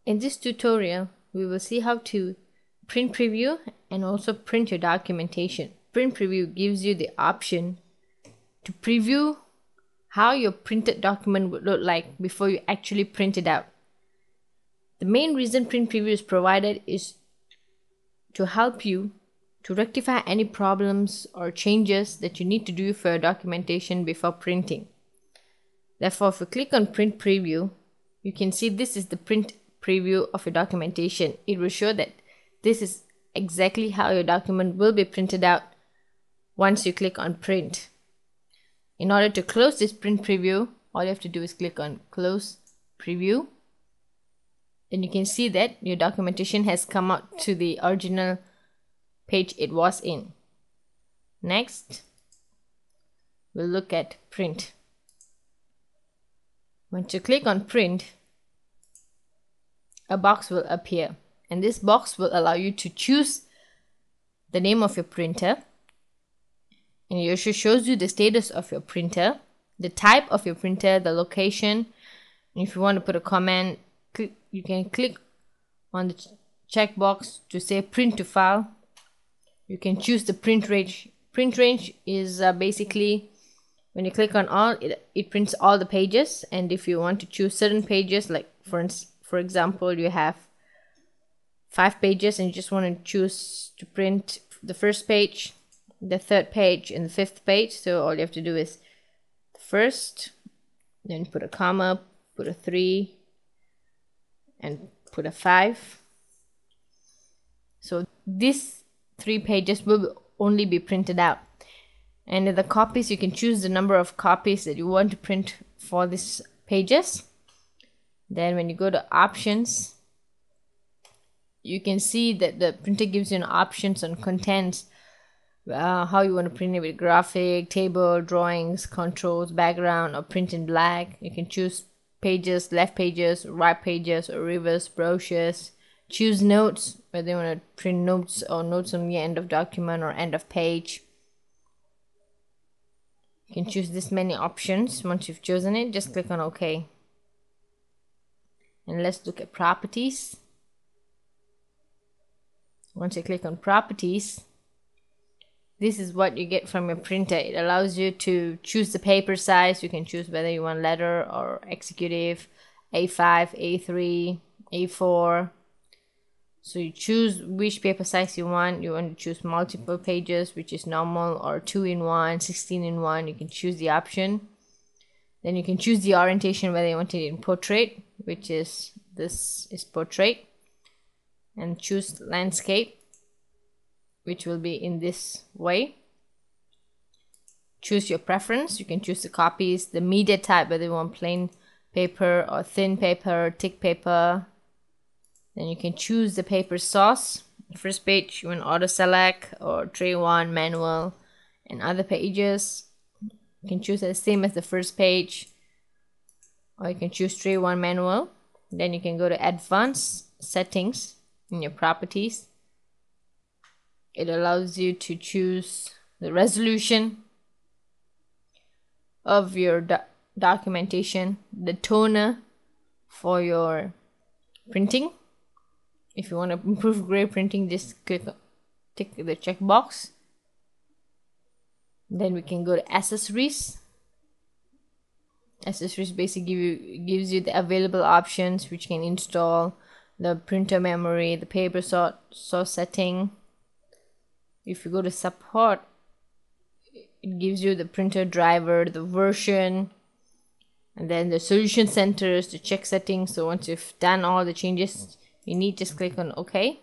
In this tutorial, we will see how to print preview and also print your documentation. Print preview gives you the option to preview how your printed document would look like before you actually print it out. The main reason print preview is provided is to help you to rectify any problems or changes that you need to do for your documentation before printing. Therefore, if you click on print preview, you can see this is the print preview of your documentation. It will show that this is exactly how your document will be printed out once you click on print. In order to close this print preview, all you have to do is click on close preview. And you can see that your documentation has come out to the original page it was in. Next, we'll look at print. Once you click on print, a box will appear, and this box will allow you to choose the name of your printer, and it also shows you the status of your printer, the type of your printer, the location. And if you want to put a comment, you can click on the checkbox to say print to file. You can choose the print range. Print range is basically when you click on all, it prints all the pages. And if you want to choose certain pages, like for example, you have 5 pages and you just want to choose to print the first page, the third page, and the 5th page. So all you have to do is the first, then put a comma, put a 3, and put a 5. So these 3 pages will only be printed out. And in the copies, you can choose the number of copies that you want to print for these pages. Then when you go to options, you can see that the printer gives you an options on contents, how you want to print it with graphic, table, drawings, controls, background, or print in black. You can choose pages, left pages, right pages, or reverse brochures. Choose notes, whether you want to print notes or notes on the end of document or end of page. You can choose this many options. Once you've chosen it, just click on OK. And let's look at properties. Once you click on properties, this is what you get from your printer. It allows you to choose the paper size. You can choose whether you want letter or executive, A5, A3, A4. So you choose which paper size you want. You want to choose multiple pages, which is normal, or 2-in-1, 16-in-1. You can choose the option. Then you can choose the orientation, whether you want it in portrait, which is, this is portrait. And choose landscape, which will be in this way. Choose your preference. You can choose the copies, the media type, whether you want plain paper or thin paper, thick paper. Then you can choose the paper source. The first page you want auto select, or tray 1, manual, and other pages. You can choose the same as the first page, or you can choose tray 1 manual. Then you can go to advanced settings in your properties. It allows you to choose the resolution of your documentation, the toner for your printing. If you want to improve gray printing, just tick the checkbox. Then we can go to accessories. Accessories basically gives you the available options which can install the printer memory, the paper source setting. If you go to support, it gives you the printer driver, the version, and then the solution centers, the check settings. So once you've done all the changes you need, just click on OK.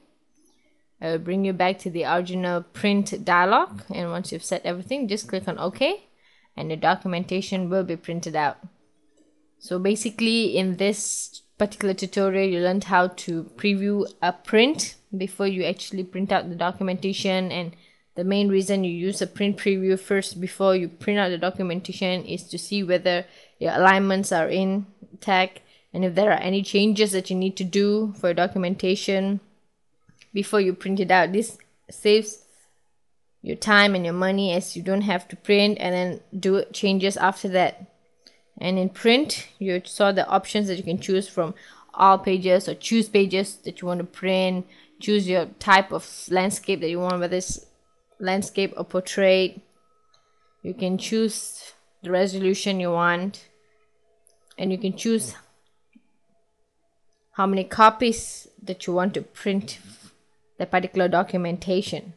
It will bring you back to the original print dialog, and once you've set everything, just click on OK, and your documentation will be printed out. So basically in this particular tutorial, you learned how to preview a print before you actually print out the documentation. And the main reason you use a print preview first before you print out the documentation is to see whether your alignments are intact, and if there are any changes that you need to do for your documentation before you print it out. This saves your time and your money, as you don't have to print and then do changes after that. And in print, you saw the options that you can choose from all pages or choose pages that you want to print. Choose your type of landscape that you want, whether it's landscape or portrait. You can choose the resolution you want, and you can choose how many copies that you want to print the particular documentation.